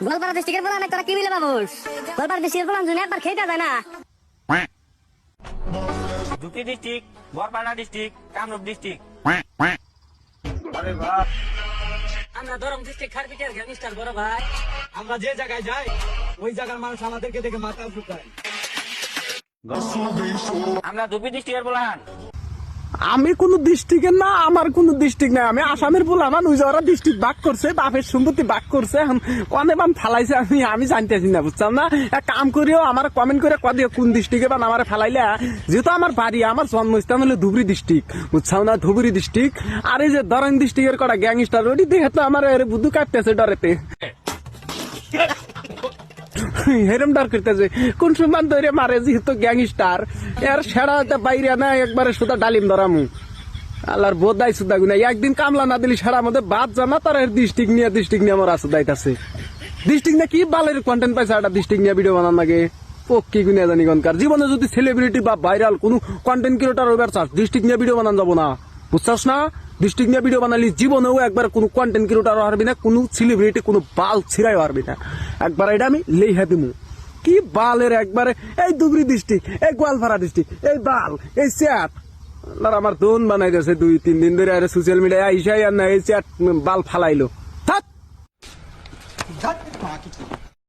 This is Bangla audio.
গোয়ালপাড়া ডিস্ট্রিক্টের বলা অনেক তোরা কি মিলে বাবুস গোয়ালপাড়া ডিস্ট্রিক্টের বলা জুনি একবার খেতে যায় না দুটি district, Borpara district, Kamrup district. আমরা ধরম ডিস্ট্রিক্ট খারপিটার গ্যাংস্টার বড় ভাই। আমরা যে জায়গায় যাই ওই জায়গার মানুষ আমাদেরকে দেখে মাথা ঝুঁকায়। আমরা দুটি ডিস্ট্রিক্টের বলান। আমি কোন ডিস্ট্রিক্টের না, আমার কোন ডিস্ট্রিক্ট নাই, আমি আসামের বলে আমার ওই ওরা ডিস্ট্রিক্ট ভাগ করছে, বাপের সম্পত্তি ভাগ করছে, অনেক বাম ফালাইছে, আমি জানতেছি না, বুঝছাম না। এক কাম করিও আমার কমেন্ট করে কদিও কোন ডিস্ট্রিক্টে বা আমার ফালাইলে, যেহেতু আমার বাড়ি আমার জন্মস্থান হলো ধুবড়ি ডিস্ট্রিক্ট, বুঝছাম না, ধুবড়ি ডিস্ট্রিক্ট। আর এই যে ধরেন ডিস্ট্রিক্টের কটা গ্যাংস্টার ওটি দেখে তো আমার বুদ্ধু কাটতেছে ডরেতে, হেরম ডর করতেছে কোন সম্মান ধরে মারে, যেহেতু গ্যাংস্টার এর সেরা বাইরে না একবারে সুদা ডালিম ধরামু আল্লাহর বোধাই সুদা গুনা। একদিন কামলা না দিলি সারা মধ্যে বাদ জানা তার ডিস্ট্রিক্ট নিয়ে আমার আসুদাইতাছে। ডিস্ট্রিক্ট না কি বালের কন্টেন্ট পাইছে, একটা ডিস্ট্রিক্ট নিয়ে ভিডিও বানান লাগে পক্ষী গুনিয়া জানি গনকার। জীবনে যদি সেলিব্রিটি বা ভাইরাল কোন কন্টেন্ট ক্রিয়েটর হইবার চাস, ডিস্ট্রিক্ট নিয়ে ভিডিও বানান যাবো না, বুঝছাস না। ডিস্ট্রিক্ট নিয়ে ভিডিও বানালি জীবনেও একবার কোন কন্টেন্ট ক্রিয়েটর হারবি না, কোন সেলিব্রিটি কোন বাল ছিড়াই হারবি না। একবার এটা আমি লেইহা দিমু কি বালের একবারে। এই ধুবড়ি ডিস্ট্রিক্ট, এই গোয়ালপাড়া ডিস্ট্রিক্ট, এই বাল, এই চ্যাট আমার দোন বানাই দিয়েছে 2-3 দিন ধরে। আর সোশ্যাল মিডিয়ায় আইসাই আর না এই চ্যাট বাল ফালাইলো।